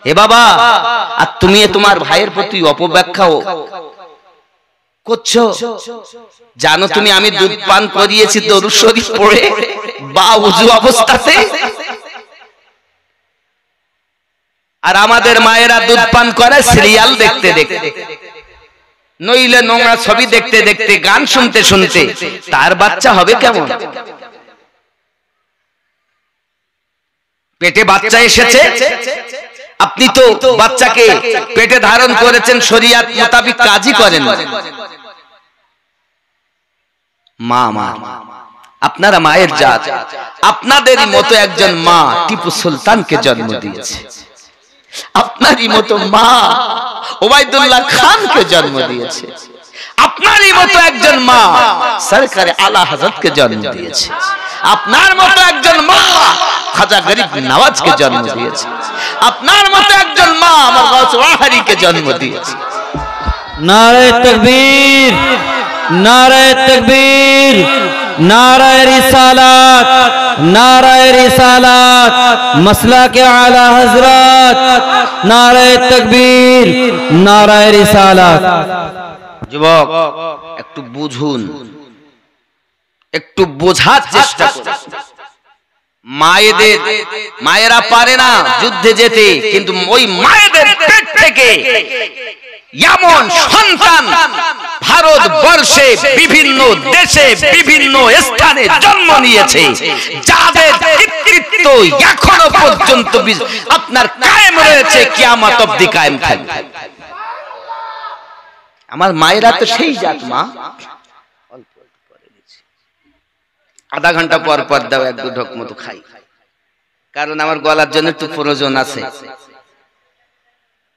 হে বাবা, আর তুমি তোমার ভাইয়ের প্রতি অপব্যাখ্যাও করছো। জানো তুমি আমি দুধ পান করিয়েছি দরুদ শরীফ পড়ে বা ওযু অবস্থাতে, আর আমাদের মায়েরা দুধ পান করে সিরিয়াল দেখতে দেখতে, নইলে নোংরা ছবি দেখতে দেখতে, গান শুনতে শুনতে। তার বাচ্চা হবে কেমন? পেটে বাচ্চা এসেছে, আপনি তো বাচ্চাকে পেটে ধারণ করেছেন, শরীয়ত মোতাবেক কাজই করেন। মা মা আপনারা মায়ের জাত, আপনাদেরই মতো একজন মা টিপু সুলতানকে জন্ম দিয়েছে, আপনারই মতো মা ওবায়দুল্লাহ খানকে জন্ম দিয়েছে, আপনারই মতো একজন মা সরকারে আলা হযরতকে জন্ম দিয়েছে, আপনার মতো একজন মা খাজা গরিব নওয়াজকে জন্ম দিয়েছে, আপনার মতো একজন মা আমার গাউস ওয়াহারিকে জন্ম দিয়েছে। নারে তাকবীর, নারে তাকবীর, নারে রিসালাত, নারে রিসালাত, মাসলাকে আলা হযরত, নারে তাকবীর, নারে রিসালাত। যুবক একটু বুঝুন, একটু বোঝার চেষ্টা করুন। মায়েরা পারে না যুদ্ধে যেতে, কিন্তু ওই মায়েদের পেট থেকে এমন সন্তান ভারতবর্ষে বিভিন্ন দেশে বিভিন্ন স্থানে জন্ম নিয়েছে, যাদের কৃতিত্ব এখনো পর্যন্ত আপনার কায়েম রয়েছে, কিয়ামত অবধি কায়েম থাকবে। আমার মায়েরা তো সেই জাত মা। আধা ঘন্টা পর পর দাও, এক দু ঢোক মতো খাই, কারণ আমার গলার জন্য একটু প্রয়োজন আছে।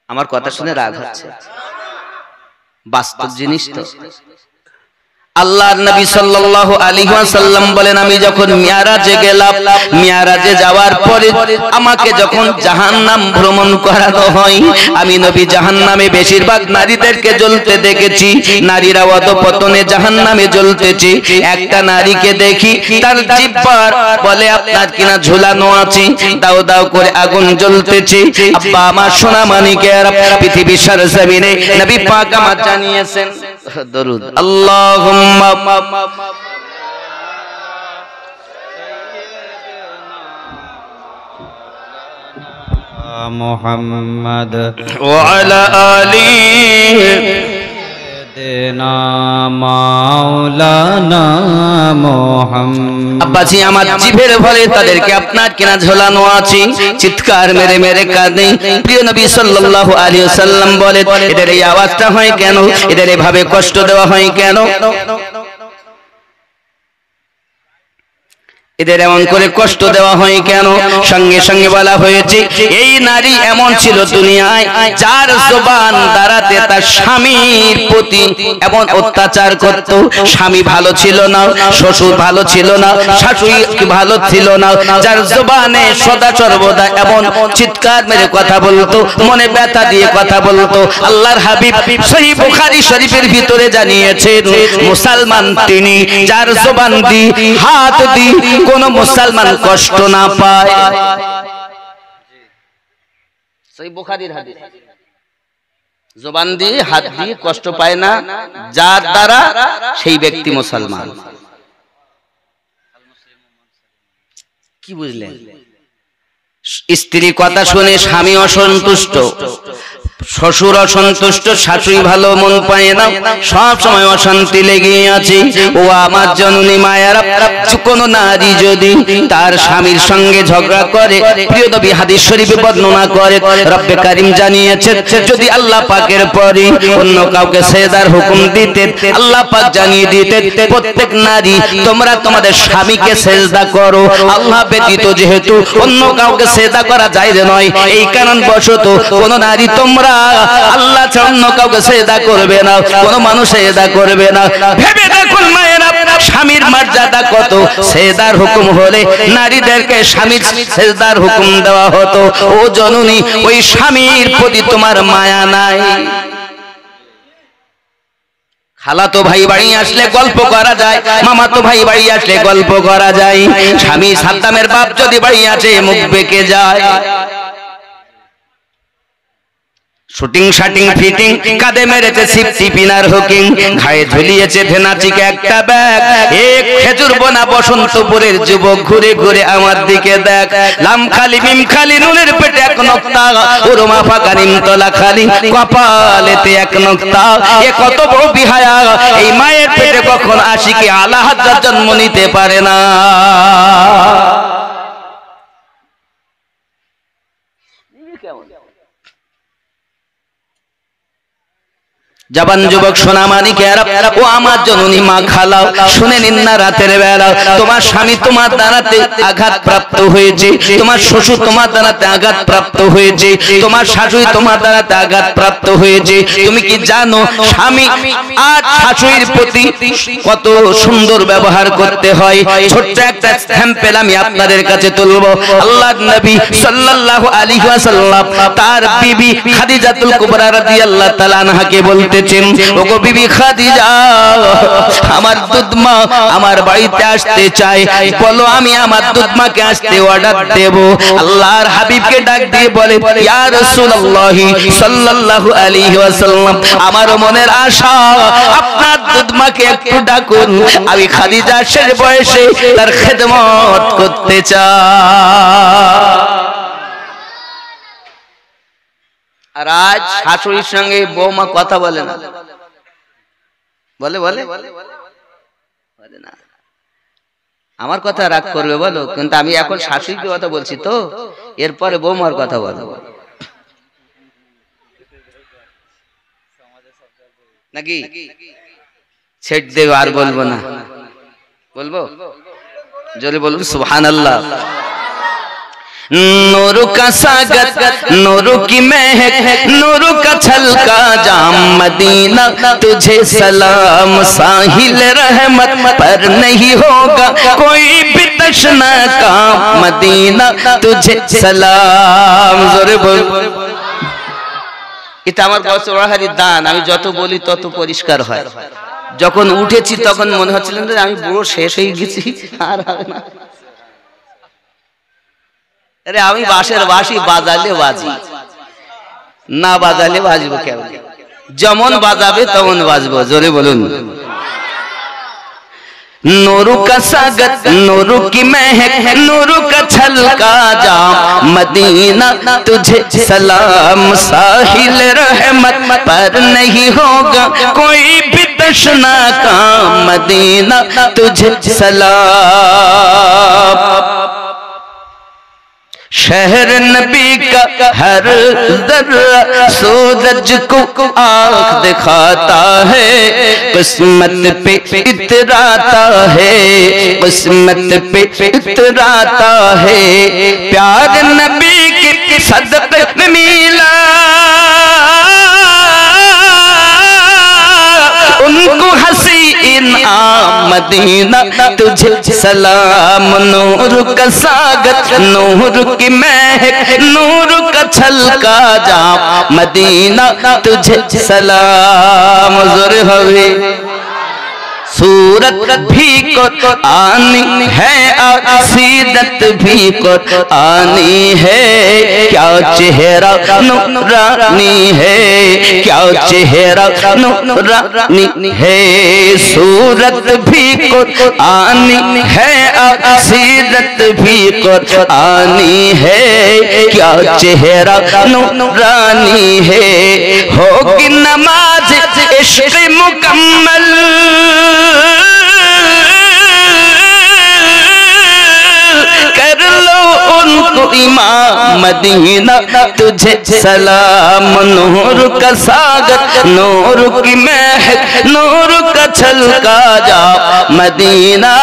আমার কথা শুনে রাগ হচ্ছে, বাস্তব জিনিস তো। আল্লাহর নবী সাল্লাল্লাহু আলাইহি ওয়াসাল্লাম বলেন, আমি যখন মিরাজে গেলাম, মিরাজে যাওয়ার পরে আমাকে যখন জাহান্নাম ভ্রমণ করানো হয়, আমি নবী জাহান্নামে বেশিরভাগ নারীদেরকে জ্বলতে দেখেছি, নারীরা অধঃপতনে জাহান্নামে জ্বলতেছে। একটা নারীকে দেখি, তার জিহ্বার বলে আপনার কিনা ঝুলানো আছে, দাও দাও করে আগুন জ্বলতেছে। আব্বা আমার সোনা মানিকের, পৃথিবীর সরজমিনে নবী পাক আমার জানিয়েছেন, দরুদ আল্লাহুম্মা মুহাম্মদ ওয়া আলা আলিহি দেনা মাওলানা মুহাম্মদ। আব্বাজি আমার জিভের ভরে তাদেরকে আপনার কিনা ঝোলানো আছে, চিৎকার মেরে মেরে কাঁদে। প্রিয় নবী সাল্লাল্লাহু আলাইহি ওয়াসাল্লাম বলেন, এদের এই আওয়াজটা হয় কেন, এদের এভাবে কষ্ট দেওয়া হয় কেন, এদের এমন করে কষ্ট দেওয়া হয় কেন? সঙ্গে সঙ্গে বলা হয়েছে, এই নারী এমন ছিল দুনিয়ায়, যার জবান দ্বারাতে তার স্বামীর প্রতি এমন অত্যাচার করত। স্বামী ভালো ছিল না, শ্বশুর ভালো ছিল না, শাশুড়ি ভালো ছিল না, যার জবানে সদা সর্বদা এমন চিৎকার মেরে কথা বলতো, মনে ব্যথা দিয়ে কথা বলতো। আল্লাহর হাবিব সহিহ বুখারী শরীফের ভিতরে জানিয়েছেন, মুসলমান তিনি যার জবান দিয়ে হাত দিয়ে কোন মুসলমান কষ্ট না পায়। সহিহ বুখারীর হাদিস, জবান দিয়ে হাত দিয়ে কষ্ট পায় না যার দ্বারা, সেই ব্যক্তি মুসলমান। কি বুঝলেন? স্ত্রীর কথা শুনে স্বামী অসন্তুষ্ট, শ্বশুর অসন্তুষ্ট, শাশুড়ি ভালো মন পায় না, সব সময় অশান্তি লেগে আছে। ও আমার জননী মায়েরা, কোন নারী যদি তার স্বামীর সঙ্গে ঝগড়া করে, প্রিয় নবী হাদিস শরীফে বর্ণনা করে, রব্বে কারীম জানিয়েছেন, যদি আল্লাহ পাকের পরে অন্য কাউকে সেজদার হুকুম দিতেন, আল্লাহ পাক জানিয়ে দিতেন, প্রত্যেক নারী তোমরা তোমাদের স্বামীকে সেজদা করো। আল্লাহ ব্যতীত যেহেতু অন্য কাউকে সেজদা করা জায়েজ নয়, এই কারণ বশত কোন নারী তোমরা আল্লাহ ছাড়া অন্য কাউকে সেজদা করবে না, কোন মানুষ সেজদা করবে না। ভেবে দেখুন মায়েরা, স্বামীর মর্যাদা কত। সেজদার হুকুম হলে নারীদেরকে স্বামীর সেজদার হুকুম দেওয়া হতো। ও জননী, ওই স্বামীর প্রতি তোমার মায়া নাই? খালাতো ভাই বাড়ি আসলে গল্প করা যায়, মামাতো ভাই বাড়ি আসলে গল্প করা যায়। স্বামী সাদ্দামের বাপ যদি বাড়ি আসে, মুখ বেঁকে যায়। শুটিং শাটিং ফিটিং কাঁধে মেরেছে সিপটি পিনার হুকিং ঘায়ে ঝুলিয়েছে ভেনাচিকে একটা ব্যাগ এক খেজুর বোনা বসন্তপুরের যুবক ঘুরে ঘুরে আমার দিকে দেখ লাম খালি মিম খালি নুনের পেটে এক নক্তা উরমা ফাঁকা নিমতলা খালি কপালেতে এক নক্তা এ কত বড় বিহায়া এই মায়ের পেটে কখন আশিকে আলা হাজার জন্ম নিতে পারে না। জবান যুবক সোনা মানিকেরা ও আমার জননী মা খালাও শুনে নিন না রাতের বেলা তোমার স্বামী তোমার দ্বারাতে আঘাত প্রাপ্ত হয়েছে, তোমার শ্বশুর তোমার দ্বারাতে আঘাত প্রাপ্ত হয়েছে, তোমার শাশুড়ি তোমার দ্বারাতে আঘাত প্রাপ্ত হয়েছে। তুমি কি জানো স্বামী আর শাশুড়ির প্রতি কত সুন্দর ব্যবহার করতে হয়? ছোট্ট একটা স্যাম্পল আমি আপনাদের কাছে তুলবো। আল্লাহর নবী সাল্লাল্লাহু আলাইহি ওয়াসাল্লাম তার বিবি খাদিজাতুল কুবরা রাদিয়াল্লাহু তাআলা আনহাকে বলতেছেন, ওগো বিবি খাদিজা, আমার দুধমা আমার বাড়িতে আসতে চায়, বলো আমি আমার দুধমাকে আসতে অর্ডার দেব। আল্লাহর হাবিবকে ডাক দিয়ে বলে, ইয়া রাসূলুল্লাহ সাল্লাল্লাহু আলাইহি ওয়াসাল্লাম, আমার মনের আশা আপনার দুধমাকে একটু ডাকুন, আমি খাদিজা শেষ বয়সে তার খেদমত করতে চাই। আর আজ শাশুড়ির সঙ্গে বৌমা কথা বলে না, বলে বলে বলে না। আমার কথা রাগ করবে বলো, কিন্তু আমি এখন শাশুড়ির কথা বলছি তো, এরপরে বৌমার কথা বলো নাকি? ছেড় দেব আর বলবো না, বলবো জোরে বলবো সুবহানাল্লাহ। नूर का सागर नूर की महक नूर का छलका जाम मदीना तुझे सलाम साहिल रहमत पर नहीं होगा कोई भी तशना का मदीना तुझे सलाम। जोरे बोल। এটা আমার বছরহারি দান, আমি যত বলি তত পরিষ্কার হয়। যখন উঠেছি তখন মনে হচ্ছিল যে আমি পুরো শেষ হয়ে গেছি, আর হবে না। আরে আমি বাঁশের বাঁশি বাজালে বাজি, না বাজালে বাজবো কেমন? যেমন বাজাবে তেমন বাজবো। জোরে বলুন। नूर का सागर नूर की महक नूर का छलका जाम मदीना तुझे सलाम साहिल रहमत पर नहीं होगा कोई भी तशना का मदीना तुझे सलाम। शहर नबी का हर जर्रा सूरज को आँख दिखाता है, किस्मत पे इतराता है, किस्मत पे इतराता है। प्यार नबी के सदक़े में मिला उनको हंसी इनाम मदीना तुझे सलाम। नूर का सागर नूर की महक नूर का छलका जाम मदीना तुझे सलाम। जोर हवे सूरत भी कुरानी है और सीरत भी कुरानी है, क्या चेहरा नूरानी है, क्या चेहरा नूरानी है। सूरत भी कुरानी है और सीरत भी कुरानी है, क्या चेहरा नूरानी है। होगी नमाज इश्क़ मुकम्मल कर लो उनको इमाम मदीना तुझे सलाम। नूर का सागर नूर की महक नूर का छलका जाम मदीना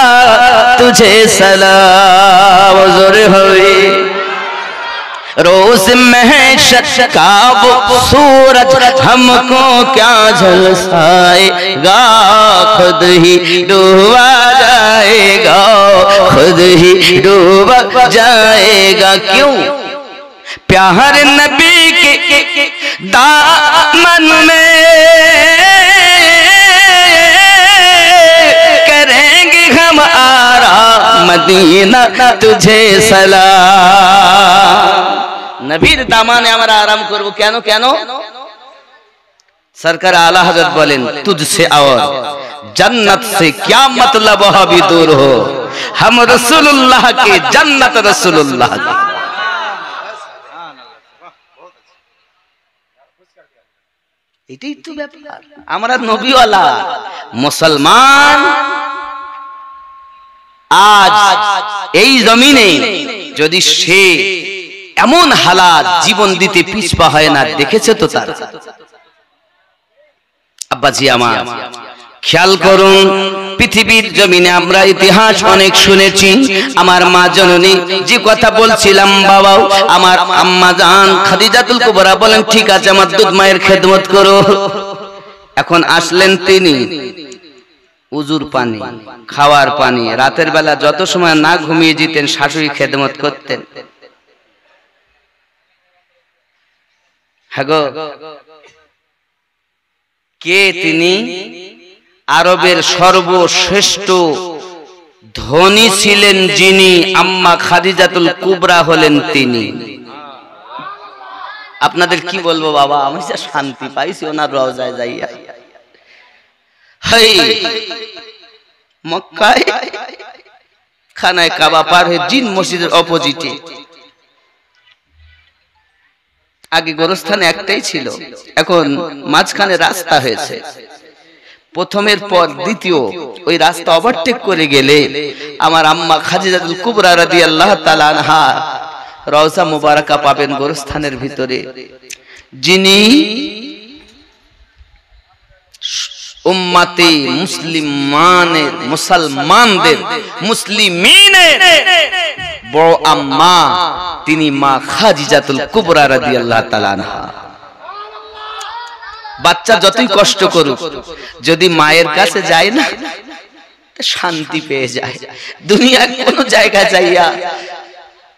तुझे सलाम। जोरे हुए रोज महशर का वो सूरज हमको क्या झलसाएगा, खुद ही डूबा जाएगा, खुद ही डूबा जाएगा। क्यों? प्यार नबी के दामन में करेंगे हम आराम मदीना तुझे सलाम। नबीर दामाने আমরা আরাম করব। কেন কেন? सरकार आला हजरत बोलें तुझसे और जन्नत से क्या मतलब वह भी दूर हो, हम रसूलुल्लाह के जन्नत रसूलुल्लाह की। এটাই তো ব্যাপার। আমরা নবীওয়ালা মুসলমান আজ এই জমিনে যদি সে এমন হালাত জীবন দিতে পিছপা হয় না, দেখেছে তো তার আব্বাজি আমার। খেয়াল করুন, পৃথিবীর জমিনে আমরা ইতিহাস অনেক শুনেছি। আমার মা জননী যে কথা বলছিলাম, বাবাও আমার আম্মা জান খাদিজাতুল কুবরা বলেন ঠিক আছে আমার দুধ মায়ের খেদমত করো। এখন আসলেন তিনি, উজুর পানি, খাওয়ার পানি, রাতের বেলা যত সময় না ঘুমিয়ে যেতেন শাশুড়ি খেদমত করতেন। হ্যাঁ গো, কে তিনি? আরবের সর্বশ্রেষ্ঠ ধনী ছিলেন যিনি, আম্মা খাদিজাতুল কুবরা হলেন তিনি। আপনাদের কি বলবো বাবা, আমি যা শান্তি পাইছি ওনার রওজায় যাইয়া। মক্কায় খানায় কাবা পার হয়ে জিন মসজিদের অপোজিটে, আগে গোরস্থান একটাই ছিল, এখন মাঝখানে রাস্তা হয়েছে। প্রথমের পর দ্বিতীয় ওই রাস্তা ওভারটেক করে গেলে আমার আম্মা খাদিজাতুল কুবরা রাদিয়াল্লাহু তাআলা আনহা রওজা মুবারাকা পাবেন গোরস্থানের ভিতরে, যিনি উম্মতে মুসলিমানের, মুসলমানদের, মুসলিমিনের বড় আম্মা, তিনি মা খাদিজাতুল কুবরা রাদিয়াল্লাহু তাআলা আনহা। বাচ্চা যতই কষ্ট করুক যদি মায়ের কাছে যায় না শান্তি পেয়ে যায়। দুনিয়ার কোন জায়গা যাইয়া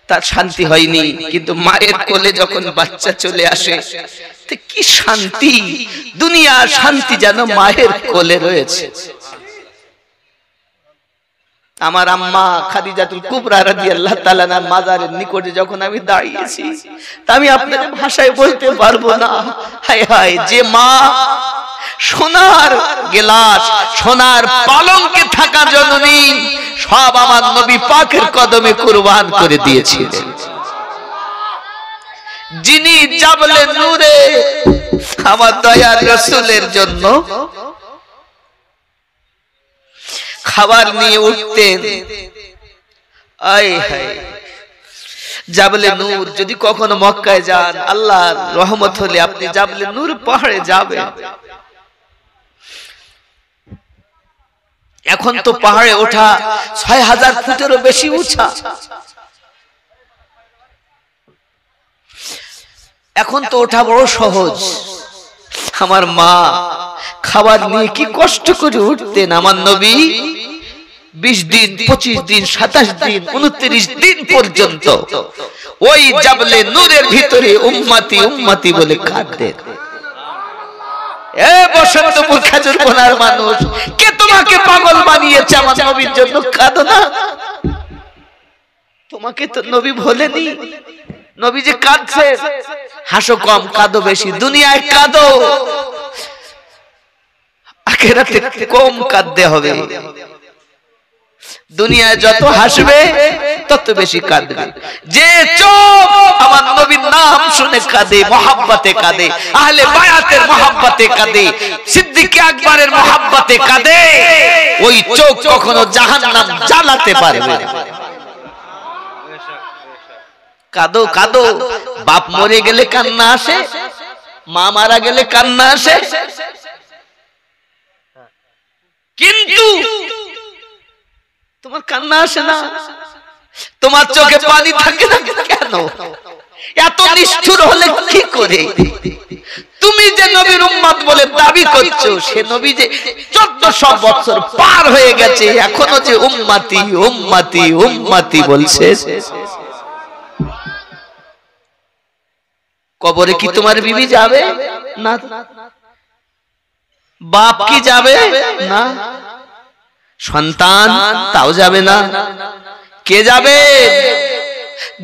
তার শান্তি হয়নি, কিন্তু মায়ের কোলে যখন বাচ্চা চলে আসে কি শান্তি, দুনিয়ার শান্তি যেন মায়ের কোলে রয়েছে। আমার আম্মা খাদিজাতুল কুবরা রাদিয়াল্লাহু তাআলা আনহার মাজারের নিকটে যখন আমি দাঁড়িয়েছি, তা আমি আপনাদের ভাষায় বলতে পারবো না। হায় হায়, যে মা সোনার গেলাস, সোনার পালঙ্কে থাকা জননী সব আমার নবী পাকের কদমে কুরবান করে দিয়েছিলেন, যিনি জাবলে নূরে আমার দয়ার রাসূলের জন্য খাবার নিয়ে উঠতেন। আয় হায়, জাবলে নূর, যদি কখনো মক্কায় যান, আল্লাহর রহমত হলে আপনি জাবলে নূর পাহাড়ে যাবেন। এখন তো পাহাড়ে ওঠা ৬০০০ ফুটেরও বেশি উঁচা। এখন তো ওঠা বড় সহজ। আমার মা খাবার নিয়ে কি কষ্ট করে উঠতেন। আমার নবী ২০ দিন, ২৫ দিন, ২৭ দিন, ২৯ দিন পর্যন্ত ওই জাবলে নূরের ভিতরে উম্মতি উম্মতি বলে কাঁদতেন। এ বসন্তপুর খেজুরপোনার মানুষ, কে তোমাকে পাগল বানিয়েছে আমার নবীর জন্য কাঁদো না? তোমাকে তো নবী বলেনি নবী যে কাঁদছে। হাসো কম, কাঁদো বেশি। দুনিয়ায় কাঁদো, আখিরাতে কম কাঁদতে হবে। দুনিয়ায় যত হাসবে তত বেশি কাঁদবে। যে চোখ আমার নবীর নাম শুনে কাঁদে, মহাব্বতে কাঁদে, আহলে বায়াতের মহাব্বতে কাঁদে, সিদ্দিক আকবরের মহাব্বতে কাঁদে, ওই চোখ কখনো জাহান্নাম জ্বালাতে পারবে না। কাঁদো কাঁদো, বাপ মরে গেলে কান্না আসে, মা মারা গেলে কান্না আসে, কিন্তু তোমার কান্না আসে না, তোমার চোখে পানি থাকে না কেন? এত নিষ্ঠুর হলে কি করে? তুমি যে নবীর উম্মত বলে দাবি করছো, সে নবী যে 1400 বছর পার হয়ে গেছে, এখনো যে উম্মতি উম্মতি উম্মতি বলছে। কবরে কি তোমার বিবি যাবে না? বাপ কি যাবে না? সন্তান তাও যাবে না? কে যাবে?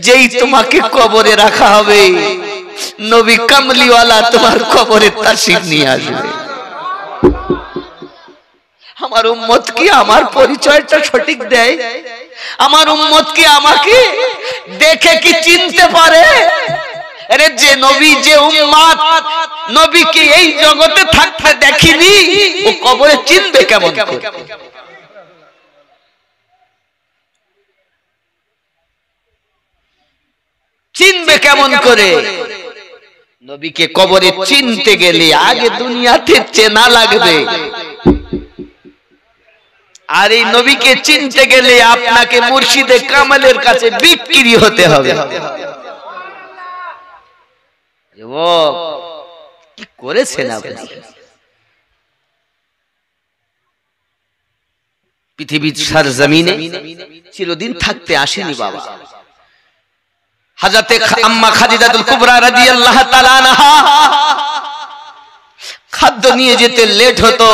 যেই তোমাকে কবরে রাখা হবে, নবী কামলিওয়ালা তোমার কবরে তাশরীফ নিয়ে আসবে। আমার উম্মত কি আমার পরিচয়টা সঠিক দেয়? আমার উম্মত কি আমাকে দেখে কি চিনতে পারে? আরে যে নবী, যে উম্মত নবীকে এই জগতে থাকতে দেখিনি, ও কবরে চিনবে কেমন করে? চিনবে কেমন করে? নবীকে কবরে চিনতে গেলে আগে দুনিয়াতে চেনা লাগবে, আর এই নবীকে চিনতে গেলে আপনাকে মুর্শিদে কামালের কাছে বিক্রি হতে হবে। কি করেছেন আপনি? পৃথিবীর সরজমিনে চিরদিন থাকতে আসেনি বাবা। হযরতে আম্মা খাদিজাতুল কুবরা রাদিয়াল্লাহু তাআলা আনহা খাদ্য নিয়ে যেতে লেট হতো,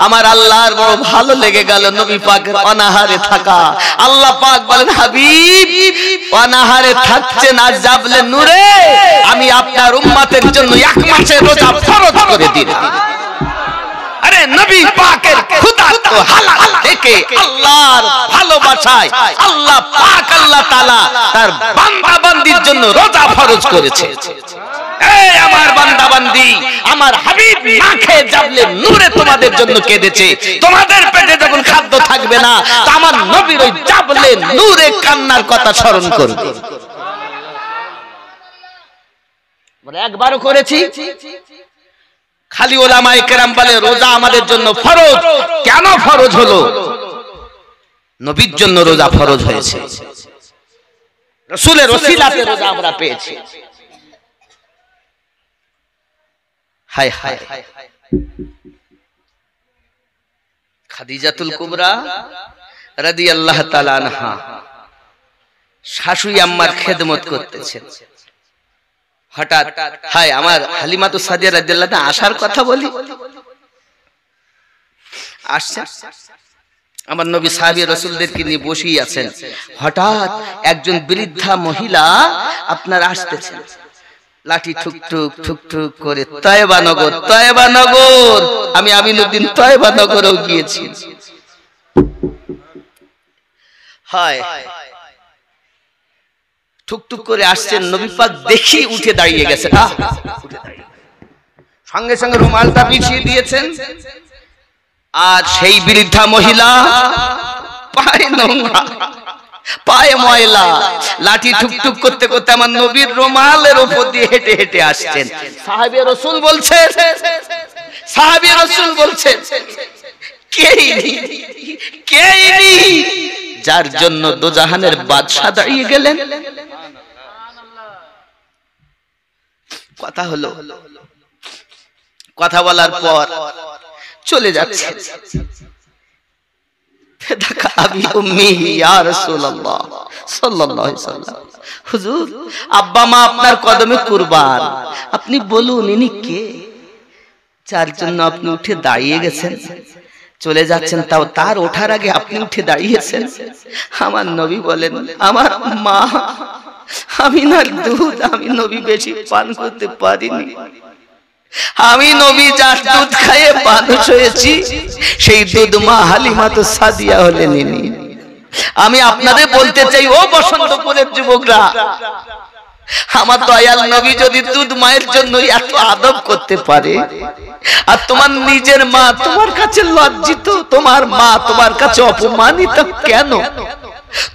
আমার আল্লাহর বড় ভালো লেগে গেল নবী পাকের অনাহারে থাকা। আল্লাহ পাক বলেন, হাবিব অনাহারে থাকছেন, আজ যাবলে নূরে আমি আপনার উম্মতের জন্য এক মাসের রোজা ফরজ করে দিলাম। আরে নবী পাকের খুদা তো হালাল থেকে আল্লাহর ভালোবাসায় আল্লাহ পাক আল্লাহ তাআলা তার বান্দা বান্দির জন্য রোজা ফরজ করেছে। এই আমার বান্দা বান্দি, আমার হাবিব না খেয়ে যাবলে নূরে তোমাদের জন্য কেঁদেছে। তোমাদের পেটে যখন খাদ্য থাকবে না, তা আমার নবীর ওই যাবলে নূরে কান্নার কথা স্মরণ করবে। একবারও করেছি? খালি ওলামায়ে কেরাম বলে রোজা আমাদের জন্য ফরজ। কেন ফরজ হলো? নবীর জন্য রোজা ফরজ হয়েছে, রাসূলের ওসিলাতে রোজা আমরা পেয়েছি। হায় হায়, খাদিজাতুল কুবরা রাদিয়াল্লাহু তাআলা আনহা শাশুড়ি আম্মার খেদমত করতেছেন। হঠাৎ হায় আমার হালিমাতু সাদিয়া রাদিয়াল্লাহু তাআলা আসার কথা বলি, আসছে আমার নবী সাহাবী রাসূলদেরকে নিয়ে বসেই আছেন। হঠাৎ একজন বৃদ্ধা মহিলা আপনার আসতেছেন, লাঠি ঠুক ঠুক ঠুক ঠুক করে তয়বা নগর, তয়বা নগর। আমি আমিনুদ্দিন তয়বা নগরেও গিয়েছি। হায় ঠুক ঠুক করে আসছেন, নবী পাক দেখি উঠে দাঁড়িয়ে গেছেন। সঙ্গে সঙ্গে রুমালটা বিছিয়ে দিয়েছেন, আর সেই বৃদ্ধা মহিলা পায়ে নোংরা, পায়ে ময়লা, লাঠি ঠুকঠুক করতে করতে আমার নবীর রুমালের উপর দিয়ে হেঁটে হেঁটে আসছেন। সাহাবী রাসূল বলছেন, সাহাবী রাসূল বলছেন, কে ইনি যার জন্য দোজাহানের বাদশা দাঁড়িয়ে গেলেন? কথা হলো, কথা বলার পর চলে যাচ্ছে। হুজুর আব্বা মা আপনার কদমে কুরবান, আপনি বলুন ইনি কে যার জন্য আপনি উঠে দাঁড়িয়ে গেছেন, চলে যাচ্ছেন, তাও তার ওঠার আগে আপনি উঠে দাঁড়িয়েছেন। আমার নবী বলেন, আমার মা আমিনার দুধ আমি নবী বেশি পান করতে পারিনি, আমি নবী যার দুধ খাইয়ে মানুষ হয়েছি সেই দুধ মা হালিমাতু সাদিয়া হলেন ইনি। আমি আপনাদের বলতে চাই, ও বসন্তপুরের যুবকরা, আমার দয়াল নবী যদি দুধ মায়ের জন্য এত আদব করতে পারে, আর তোমার নিজের মা তোমার কাছে লজ্জিত, তোমার মা তোমার কাছে অপমানিত কেন?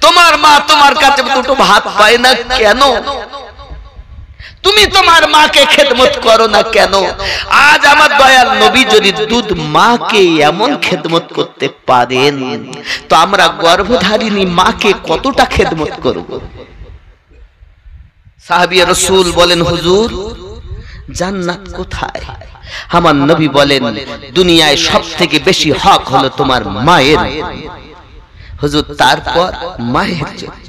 তোমার মা তোমার কাছে দুটো ভাত পায় না কেন? তুমি তোমার মাকে খেদমত করো না কেন? আজ আমার দয়াল নবী যদি দুধ মাকে এমন খেদমত করতে পারেন, তো আমরা গর্ভধারিণী মাকে কতটা খেদমত করব? সাহাবী রাসূল বলেন, হুজুর জান্নাত কোথায়? আমার নবী বলেন, দুনিয়ায় সবথেকে বেশি হক হলো তোমার মায়ের। হুজুর তারপর মায়ের জন্য,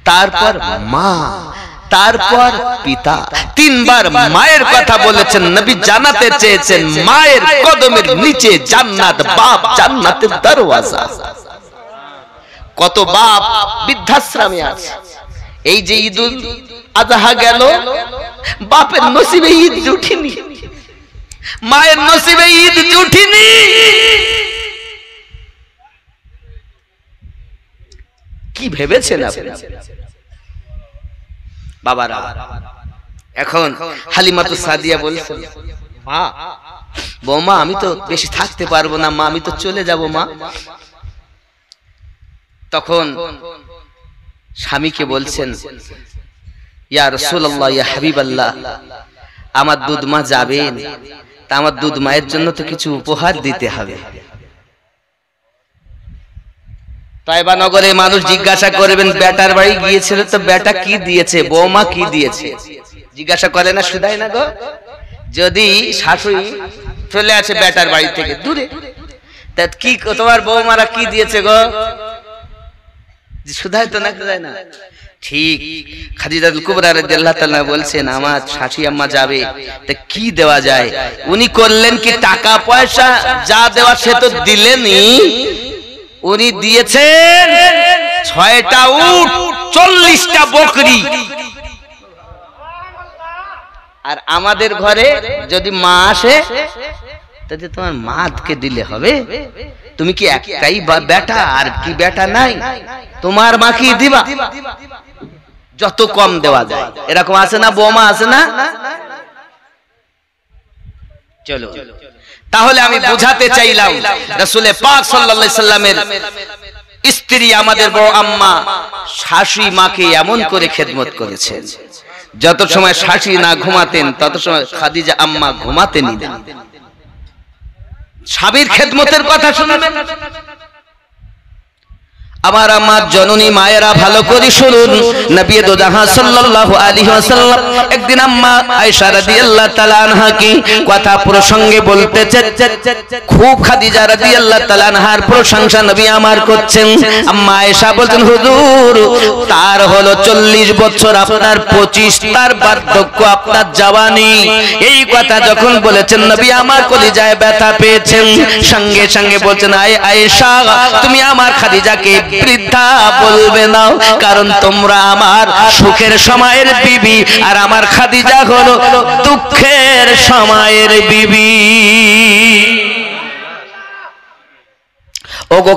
তারপর মা, তারপর পিতা, তিনবার মায়ের কথা বলেছেন। নবী জানাতে চেয়েছেন মায়ের কদমের নিচে জান্নাত, বাপ জান্নাতের দরওয়াজা। কত বাপ বৃদ্ধাশ্রমে আছে। এই যে ঈদুল আজহা গেল, বাপের নসিবে ঈদ জুটিনি, মায়ের নসিবে ঈদ জুটিনি। কি ভেবেছেন আপনি বাবারা? এখন হালিমাতুস সাদিয়া বলছেন, মা, বৌমা আমি তো বেশি থাকতে পারবো না মা, আমি তো চলে যাব মা। তখন স্বামীকে বলছেন, ইয়া রাসূলুল্লাহ, ইয়া হাবিবাল্লাহ, আমার দুধ মা যাবেন, তা আমার দুধ মায়ের জন্য তো কিছু উপহার দিতে হবে। তাইবা নগরে মানুষ জিজ্ঞাসা করবেন, বেটার বাড়ি গিয়েছিল তো বেটা কি দিয়েছে, বৌমা কি দিয়েছে, জিজ্ঞাসা করে না, শুধাই না গো? যদি শাশুড়ি চলে আসে বেটার বাড়ি থেকে দূরে, তা কি তোমার বৌমারা কি দিয়েছে গো, শুধাই তো না, শুধাই না? ঠিক খাদিজাতুল কুবরা রাদিয়াল্লাহু তাআলা বলছেন, আমার শাশুড়ি আম্মা যাবে, তা কি দেওয়া যায়? উনি করলেন কি, টাকা পয়সা যা দেওয়া সে তো দিলেনই, উনি দিয়েছেন 6টা উট, 40টা বকরি। আর আমাদের ঘরে যদি মা আসে, তাতে তোমার মাকে দিলে হবে, তুমি কি একটাই বেটা, আর কি বেটা নাই, তোমার মা কি দিবা, যত কম দেওয়া যায়। এরকম আছে না বৌমা, আছে না? চলো, তাহলে আমি বুঝাতে চাইলাম রাসূল পাক সাল্লাল্লাহু আলাইহি সাল্লামের স্ত্রী আমাদের বড় আম্মা শাশুড়ি মাকে এমন করে খেদমত করেছেন, যত সময় শাশুড়ি না ঘুমাতেন তত সময় খাদিজা আম্মা ঘুমাতেনই না। স্বামীর খেদমতের কথা শুনবেন। আমার আমার জননী মায়েরা ভালো করে শুনুন, নবী দো জাহান সাল্লাল্লাহু আলাইহি ওয়াসাল্লাম একদিন আম্মা আয়েশা রাদিয়াল্লাহু তাআলা আনহা কি কথা প্রসঙ্গে বলতেছেন, খুব খাদিজা রাদিয়াল্লাহু তাআলা আনহার প্রশংসা নবী আমার করছেন। আম্মা আয়েশা বলছেন, হুজুর তার হলো 40 বছর, আপনার 25, তার বার্ধক্য, আপনার জওয়ানি। এই কথা যখন বলেছেন নবী আমার কলিজায় ব্যথা পেয়েছেন, সঙ্গে সঙ্গে বলছেন, আয়েশা তুমি আমার খাদিজাকে বৃদ্ধা বলবে না, কারণ তোমরা আমার সুখের সময়ের বিবি, আর আমার খাদিজা হলো দুঃখের সময়ের বিবি। ওগো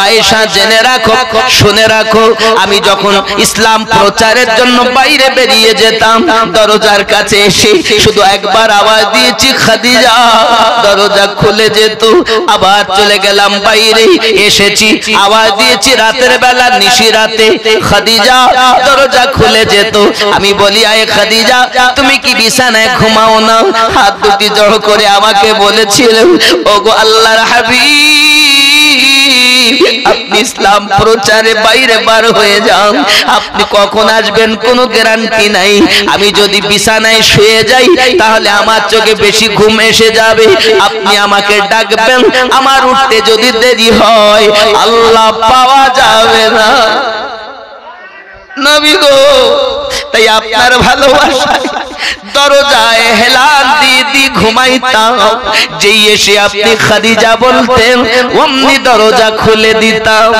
আয়েশা জেনে রাখো, শুনে রাখো, আমি যখন ইসলাম প্রচারের জন্য বাইরে বেরিয়ে যেতাম, দরজার কাছে এসে শুধু একবার আওয়াজ দিয়েছি খাদিজা, দরজা খুলে যেত। আবার চলে গেলাম বাইরে, এসেছি আওয়াজ দিয়েছি রাতের বেলা, নিশি রাতে, খাদিজা, দরজা খুলে যেত। আমি বলি, আয় খাদিজা তুমি কি বিছানায় ঘুমাও না? হাত দুটি জড়ো করে আমাকে বলেছিলেন, ওগো আল্লাহর হাবিব, আপনি ইসলাম প্রচারে বাইরে বার হয়ে যান, আপনি কখন আসবেন কোনো গ্যারান্টি নাই। আমি যদি বিছানায় শুয়ে যাই তাহলে আমার চোখে বেশি ঘুম এসে যাবে, আপনি আমাকে ডাকবেন, আমার উঠতে যদি দেরি হয় আল্লাহ পাওয়া যাবে না। নবী গো, তাই আপনার ভালোবাসায় দরজায় হেলান দিয়ে দিয়ে ঘুমাইতাম, যেই এসে আপনি খাদিজা বলতেন অমনি দরজা খুলে দিতাম।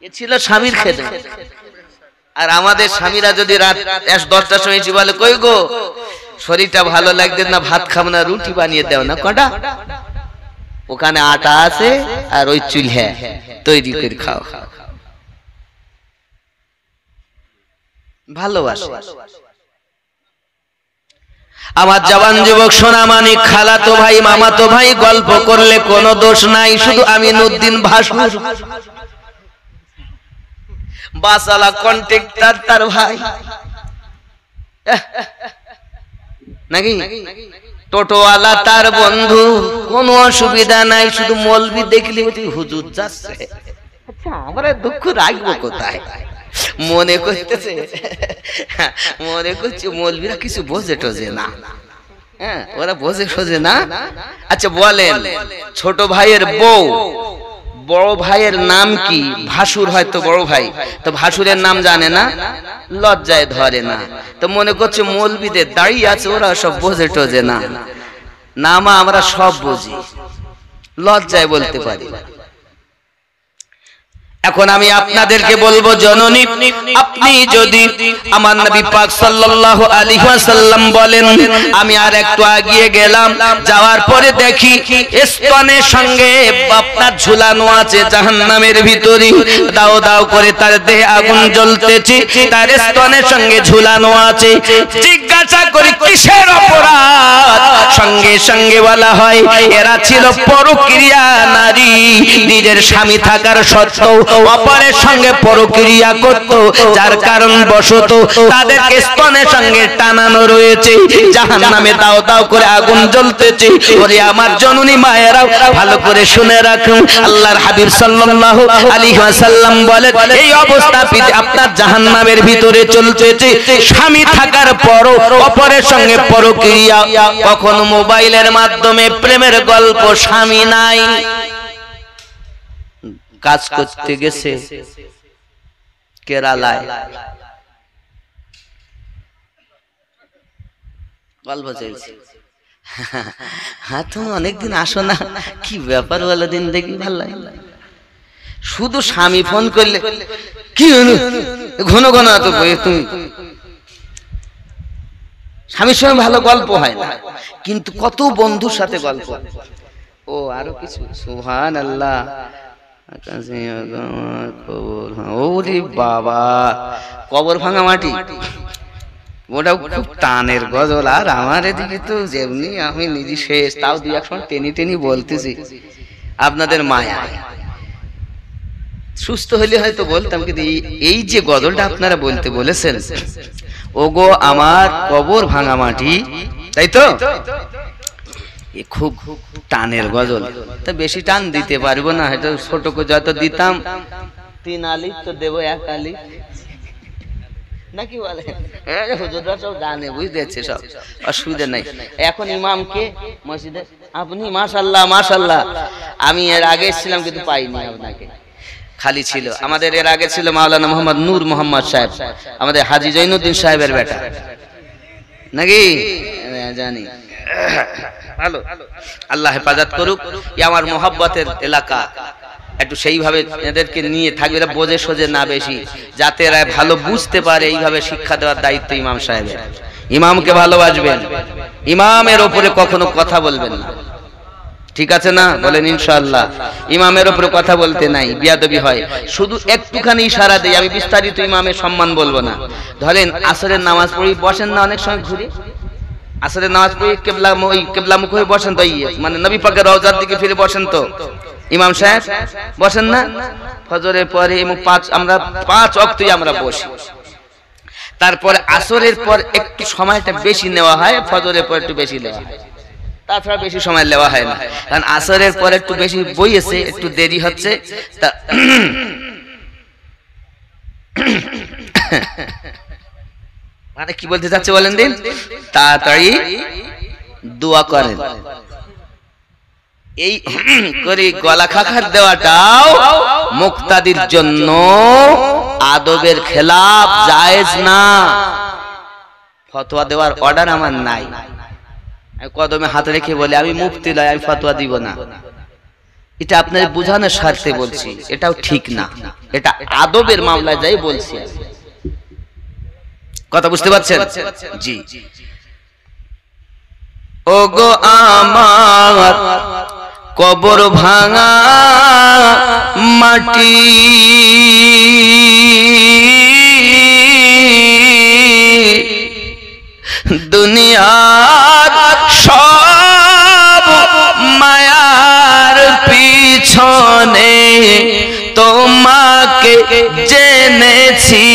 এ ছিল স্বামীর খেদমত। আর আমাদের স্বামীরা যদি রাত 10টার সময় এসে বলে, কই গো শরীরটা ভালো লাগছে না, ভাত খাবো না, রুটি বানিয়ে দাও না, কটা ওখানে আটা আছে আর ওই চুলহে তৈরি করে খাও। ভালোবাসে। আমার জওয়ান যুবক সোনামানিক, খালাতো ভাই, মামাতো ভাই গল্প করলে কোনো দোষ নাই, শুধু আমিনুদ্দিন ভাসুর বাসালা কন্ট্রাক্টর তার ভাই নাকি, টোটোওয়ালা তার বন্ধু, কোনো অসুবিধা নাই, শুধু মৌলবি দেখলি হুজুর যাচ্ছে। আচ্ছা আমরা দুঃখ রাখবো কোথায়? মনে করতেছে, মনে করছে মৌলবীরা কিছু বোঝে টোঝে না, হ্যাঁ ওরা বোঝে সোঝে না। আচ্ছা বলেন, ছোট ভাইয়ের বউ বড় ভাইয়ের নাম কি? ভাসুর হয়তো বড় ভাই, তো ভাসুরের নাম জানে না, লজ্জায় ধরে না, তো মনে করছে মৌলবীদের দাঁড়িয়ে আছে, ওরা সব বোঝে টোঝে না। না মা, আমরা সব বুঝি, লজ্জায় বলতে পারি। এখন আমি আপনাদেরকে বলবো জননী, আপনি যদি আমার নবী পাক সাল্লাল্লাহু আলাইহি ওয়াসাল্লাম বলেন, আমি আর একটু এগিয়ে গেলাম, যাওয়ার পরে দেখি স্তনের সঙ্গে আপনার ঝুলানো আছে জাহান্নামের ভিতরে, দাও দাও করে তার দেহে আগুন জ্বলতেছে, তার স্তনের সঙ্গে ঝুলানো আছে। জিজ্ঞাসা করি কিসের অপরাধ? সঙ্গে সঙ্গে বলা হয় এরা ছিল পরক্রিয়া নারী, নিজের স্বামী থাকার সত্ত্বেও অপরের সঙ্গে পরক্রিয়া করত, যার কারণ বশত তাদেরকে স্তনের সঙ্গে টানানো রয়েছে, জাহান্নামে দাও দাও করে আগুন জ্বলতেছে। ওরে আমার জননী মায়েরাও ভালো করে শুনে রাখুন, আল্লাহর হাবিব সাল্লাল্লাহু আলাইহি ওয়াসাল্লাম বলেন এই অবস্থা আপনার জাহান্নামের ভিতরে চলতেছে, স্বামী থাকার পরও অপরের সঙ্গে পরক্রিয়া, কখনো মোবাইলের মাধ্যমে প্রেমের গল্প, স্বামী নাই, কাজ করতে গেছে কেরালায়, গল্প চলছে, হ্যাঁ তুমি অনেকদিন আসো না, কি ব্যাপার বলো, দিন দেখি ভালো লাগে। শুধু স্বামী ফোন করলে কি হলো, ঘন ঘন তুমি স্বামীর সঙ্গে ভালো গল্প হয় না, কিন্তু কত বন্ধুর সাথে গল্প। ও আরো কিছু, সুবহানাল্লাহ, ওরে বাবা, কবর ভাঙা মাটি, ওটাও খুব টানের গজল। আর আমার এদিকে তো যেমনি আমি নিজে শেষ, তাও দুই এক সময় টেনি টেনি বলতেছি, আপনাদের মায়া সুস্থ হইলে হয়তো বলতাম, কিন্তু এই যে গজলটা আপনারা বলতে বলেছেন, ওগো আমার কবর ভাঙা মাটি, তাই তো খুব টানের গজল। তা বেশি টান দিতে পারবো না, হয়তো ছোট করে যত দিতাম 3 আলি তো দেবো 1 আলি, নাকি বলে হুজুররা সব জানে, বুঝতেছে, সব অসুবিধা নাই। এখন ইমামকে মসজিদে আপনি, মাশাআল্লাহ মাশাআল্লাহ, আমি এর আগে ছিলাম কিন্তু পাইনি আপনাকে, খালি ছিল। আমাদের এর আগে ছিল মাওলানা মোহাম্মদ নূর মোহাম্মদ সাহেব, আমাদের হাজী জৈনুদ্দিন সাহেবের বেটা, নাকি জানি, ভালো, আল্লাহ হেফাজত করুক। আমার মোহাব্বতের এলাকা, একটু সেইভাবে এদেরকে নিয়ে থাকবে, এরা বোঝে সোজে না বেশি, যাতে এরা ভালো বুঝতে পারে, এইভাবে শিক্ষা দেওয়ার দায়িত্ব ইমাম সাহেবের। ইমামকে ভালোবাসবেন, ইমামের ওপরে কখনো কথা বলবেন না, ঠিক আছে না? বলেন ইনশাআল্লাহ। ইমামের ওপরে কথা বলতে নাই, বিয়াদবি হয়। শুধু একটুখানি ইশারা দেই, আমি বিস্তারিত ইমামের সম্মান বলবো না। ধরেন আসরের নামাজ পড়ি, বসেন না অনেক সময় ঘুরে, আসরের নামাজ পড়ি কেবলামুখ হয়ে বসেন তো, মানে নবী পাকের রওজার দিকে ফিরে বসেন তো ইমাম সাহেব, বসেন না? ফজরের পরে আমরা 5 ওয়াক্তই আমরা বসি, তারপরে আসরের পর একটু সময়টা বেশি নেওয়া হয়, ফজরের পর একটু বেশি নেওয়া হয়, তাছাড়া বেশি সময় নেওয়া হয় না, কারণ আসরের পর একটু বেশি বইয়েছে, একটু দেরি হচ্ছে। মানে কি বলতে চাচ্ছে বলেন দিন, তাড়াতাড়ি দোয়া করেন। এই করে গলা খাখার দেওয়াটাও মুক্তাদির জন্য আদবের খেলাফ, জায়েজ না। ফতোয়া দেওয়ার অর্ডার আমার নাই, কদমে হাত রেখে বলে আমি মুফতি নয়, আমি ফতোয়া দিব না, এটা আপনার বুঝানোর স্বার্থে বলছি, এটাও ঠিক না, এটা আদবের মামলায় যাই বলছি। কথা বুঝতে পারছেন? জি। ওগো আমার কবর ভাঙা মাটি, দুনিয়ার সব মায়ার পিছনে তোমাকে জেনেছি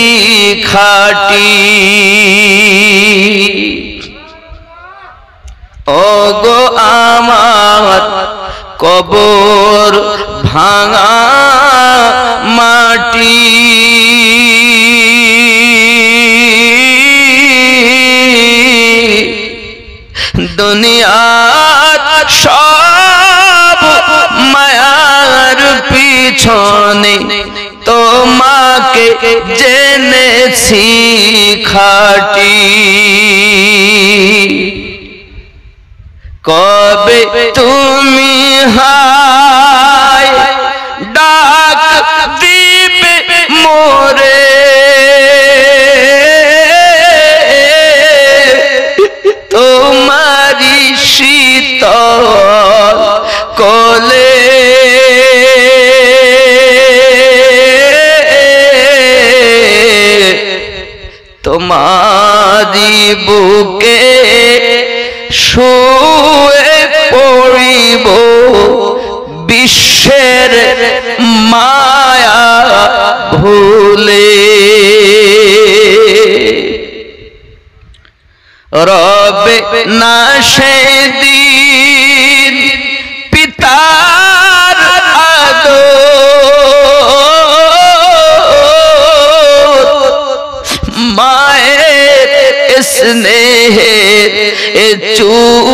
খাঁটি। ওগো আমার কবর ভাঙা মাটি, দুনিয়ার সব মায়ার পিছনে তোমাকে জেনেছি খাঁটি। কবে তুমি হায় ডাক বুকে শুয়ে পড়িব বিশ্বের মায়া ভুলে রবে না সেদিন পিতার আদর মায়ের স্নেহের চুম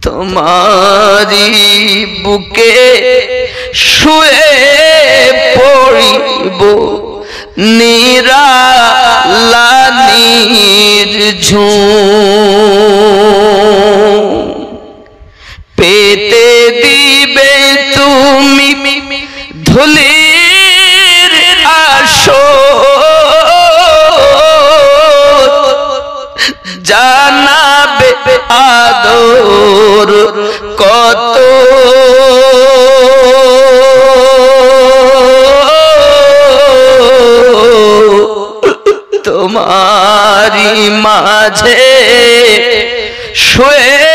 তোমারি বুকে শুয়ে পড়িব নিরালানির ঝুম পেতে দিবে তুমি ধুলির আসর জানাবে আদর কত তোমারি মাঝে শুয়ে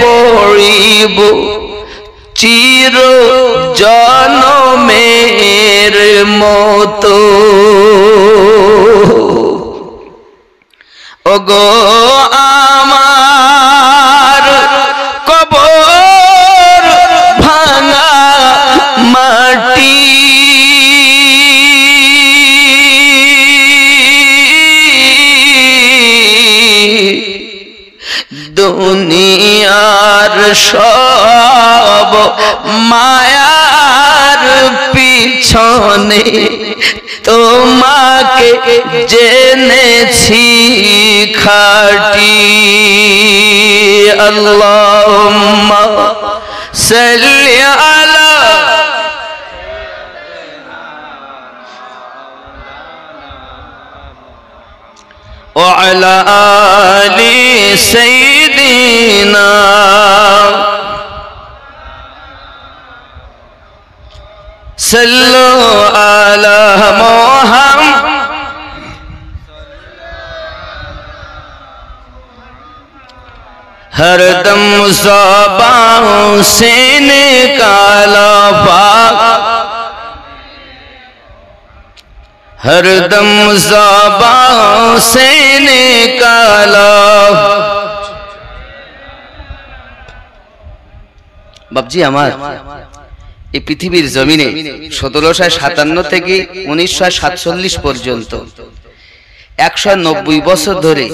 পড়িব চির জনমের মতো ওগো আমার কবর ভাঙা মাটি দুনিয়ার সব মায়ার পিছনে তোমাকে জেনেছি খাটি আল্লাহুম্মা সাল্লি আলা وعلى آل سيدنا صلوا على محمد हर दम ज़बान से निकाला पाक हर दम ज़बान से निकाला बाबजी আমার এই পৃথিবীর জমিনে 1757 থেকে 1947 পর্যন্ত 190 বছর ধরে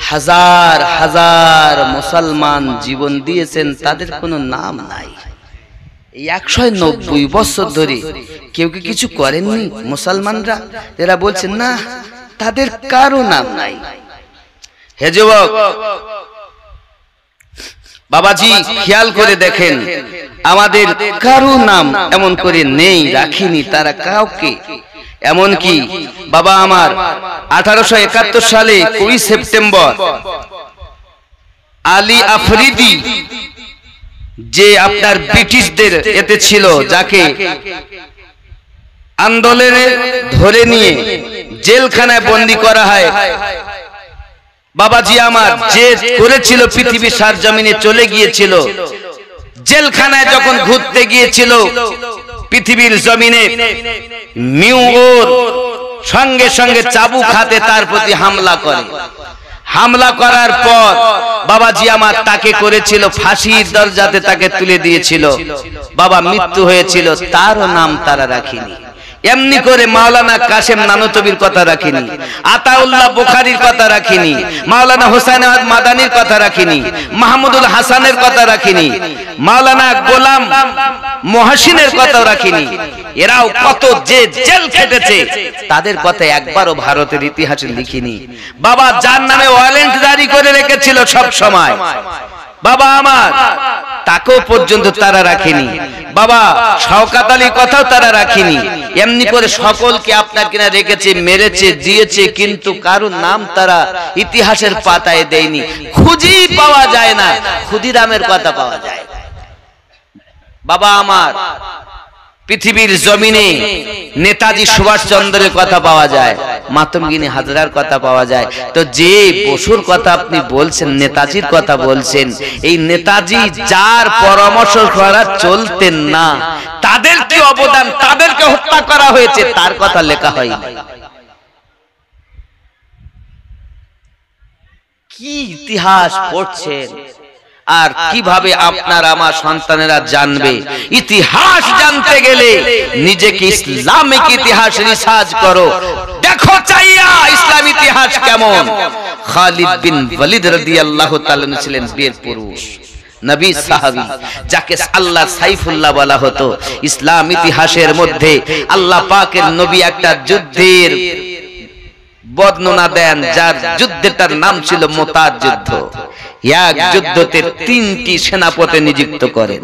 হাজার হাজার মুসলমান জীবন দিয়েছেন তাদের কোনো নাম নাই এই 190 বছর ধরে কেউ কি কিছু করেননি মুসলমানরা এরা বলছেন না তাদের কারো নাম নাই হে যুবক বাবাজি খেয়াল করে দেখেন আমাদের কারো নাম এমন করে নেই রাখিনি তারা কাউকে এমন কি বাবা আমার 1871 সালে 20 সেপ্টেম্বর আলী আফরিদি যে আপনার ব্রিটিশদের এতে ছিল যাকে আন্দোলনে ধরে নিয়ে জেলখানায় বন্দী করা হয় বাবাজি আমার যে করেছিল পৃথিবীর সারজমিনে চলে গিয়েছিল জেলখানায় যখন ঘুরতে গিয়েছিল পৃথিবীর জমিনে মিউর সঙ্গে সঙ্গে চাবুক হাতে তার প্রতি হামলা করে হামলা করার পর বাবাজি আমার তাকে করেছিল ফাঁসির দরজাতে তাকে তুলে দিয়েছিল বাবা মৃত্যু হয়েছিল তারও নাম তারা রাখিনি এমনি করে মাওলানা কাসেম নানতবির কথা রাখিনি আতাউল্লাহ বুখারীর কথা রাখিনি মাওলানা হোসেন আহমদ মাদানির কথা রাখিনি মাহমুদুল হাসানের কথা রাখিনি মাওলানা গোলাম মুহসিনের কথা রাখিনি এরাও কত যে জেল খেটেছে তাদের কথা একবারও ভারতের ইতিহাসে লিখিনি বাবা যার নামে ওয়ারেন্ট জারি করে রেখেছিল সব সময় বাবা আমার তাকেও পর্যন্ত তারা রাখেনি বাবা শওকত আলীর কথাও তারা রাখেনি এমনি করে সকলকে আপনার কিনা রেখেছে মেরেছে দিয়েছে কিন্তু কারো নাম তারা ইতিহাসের পাতায় দেয়নি খুঁজেই পাওয়া যায় না ক্ষুদিরামের কথা পাওয়া যায় বাবা আমার পৃথিবীর জমিনে নেতাজি সুভাষচন্দ্রের কথা পাওয়া যায়, মাতঙ্গিনী হাজরার কথা পাওয়া যায়। তো যে বসুর কথা আপনি বলছেন, নেতাজির কথা বলছেন, এই নেতাজি যার পরামর্শ করা চলতেন না, তাদের কি অবদান, তাদেরকে হত্যা করা হয়েছে, তার কথা লেখা হয়নি। কি ইতিহাস পড়ছেন, আর কিভাবে আপনার আমার সন্তানেরা জানবে? ইতিহাস জানতে গেলে নিজেকে ইসলামিক ইতিহাস রিসার্চ করো, দেখো চাইয়া ইসলাম ইতিহাস কেমন। খালিদ বিন ওয়ালিদ রাদিয়াল্লাহু তাআলা ছিলেন বীর পুরুষ, নবী সাহাবী, যাকে আল্লাহ সাইফুল্লাহ বলা হতো। ইসলাম ইতিহাসের মধ্যে আল্লাহ পাকের নবী একটা যুদ্ধের বর্ণনা দেন, যার যুদ্ধটার নাম ছিল মুতার যুদ্ধ। এক যুদ্ধতে 3টি সেনাপতি নিযুক্ত করেন।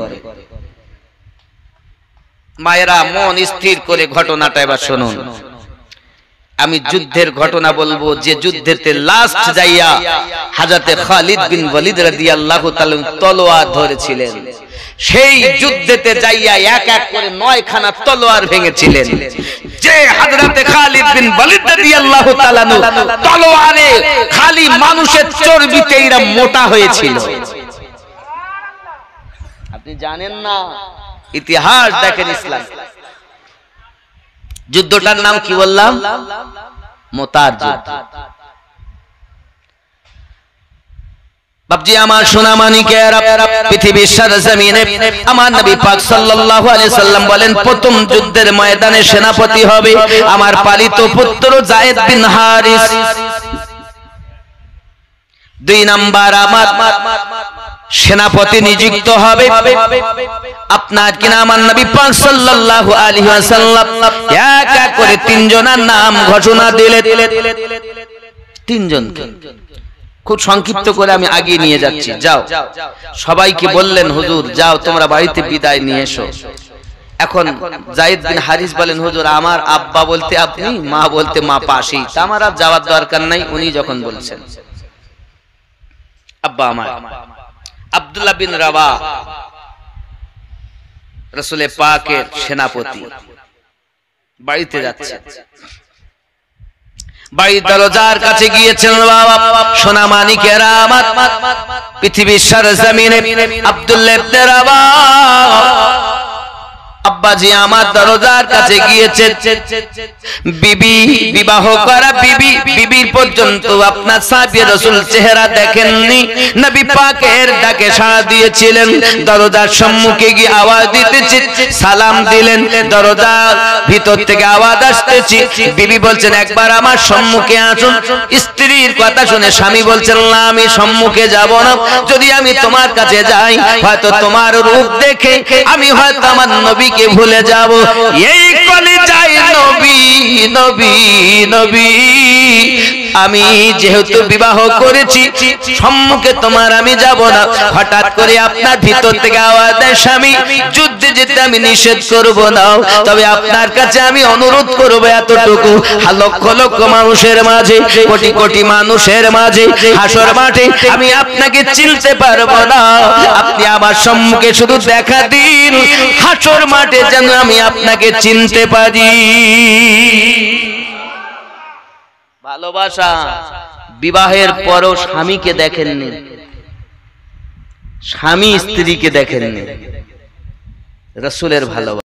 মায়েরা মন স্থির করে ঘটনাটা এবার শুনুন। আমি যুদ্ধের ঘটনা বলবো, যে যুদ্ধেতে লাস্ট যাইয়া হযরতে খালিদ বিন ওয়ালিদ রাদিয়াল্লাহু তাআলা তলোয়ার ধরেছিলেন। সেই যুদ্ধেতে যাইয়া এক এক করে 9খানা তলোয়ার ভেঙেছিলেন। যে হযরতে খালিদ বিন ওয়ালিদ রাদিয়াল্লাহু তাআলা তলোয়ারে খালি মানুষের চর্বিতে এরা মোটা হয়েছিল। আপনি জানেন না, ইতিহাস দেখেন ইসলাম। যুদ্ধটার নাম কি বললাম? মুতার যুদ্ধ। বাপজি আমার সোনা মানিকেরা, পৃথিবীর সরজমিনে আমার নবী পাক সাল্লাল্লাহু আলাইহি সাল্লাম বলেন, প্রথম যুদ্ধের ময়দানে সেনাপতি হবে আমার পালিত পুত্র যায়েদ বিন হারিস। 2 নাম্বার আমার সেনাপতি নিযুক্ত হবে আপনার কিনা আমার নবী পাক সাল্লাল্লাহু আলাইহি ওয়াসাল্লাম। এক এক করে 3 জনের নাম ঘোষণা দিলেন। 3 জনকে খুব সংক্ষিপ্ত করে আমি আগে নিয়ে যাচ্ছি। যাও, সবাইকে বললেন হুজুর যাও তোমরা বাড়িতে বিদায় নিয়ে এসো। এখন যায়েদ বিন হারিস বলেন, হুজুর আমার আব্বা বলতে আপনি, মা বলতে মা পাশেই, তা আমার আর যাওয়ার দরকার নাই। উনি যখন বলছেন আব্বা আমার আব্দুল্লাহ বিন রাবাহ, রাসূল পাকের সেনাপতি, বাড়িতে যাচ্ছে। বাড়ির দরজার কাছে গিয়েছেন বাবা, সোনা মানিকেরা আমার, পৃথিবীর সরজমিনে আব্দুল্লাহ ইবনে রাবাহ আব্বাজি আমার দরজার কাছে গিয়েছে। বিবি, বিবাহ করা বিবি, বিবির পর্যন্ত আপনার সাহাবী রাসূল চেহারা দেখেননি। নবী পাকের ডাকে সাড়া দিয়েছিলেন। দরজার সম্মুখে গিয়ে আওয়াজ দিতেছে, সালাম দিলেন। দরজার ভিতর থেকে আওয়াজ আসতেছে। বিবি বলছেন একবার আমার সম্মুখে আসুন। স্ত্রীর কথা শুনে স্বামী বলছেন, না আমি সম্মুখে যাব না, যদি আমি তোমার কাছে যাই হয়তো তোমার রূপ দেখে আমি হয়তো আমার নবী কে ভুলে যাব। এই কলিজায় নবী নবী নবী, আমি যেহেতু বিবাহ করেছি সম্মুখে তোমার আমি যাব না। হঠাৎ করে আপনার ভিতর থেকে আওয়াজ দেয়, স্বামী যুদ্ধে যেতে আমি নিষেধ করব না, তবে আপনার কাছে আমি অনুরোধ করব এতটুকু, লক্ষ লক্ষ মানুষের মাঝে, কোটি কোটি মানুষের মাঝে, হাসর মাঠে আমি আপনাকে চিনতে পারবো না, আপনি আমার সম্মুখে শুধু দেখা দিন, হাসর মাঠে যেন আমি আপনাকে চিনতে পারি। ভালোবাসা। বিবাহের পরও স্বামীকে দেখেননি, স্বামী স্ত্রীকে দেখেননি। রাসূলের ভালোবাসা।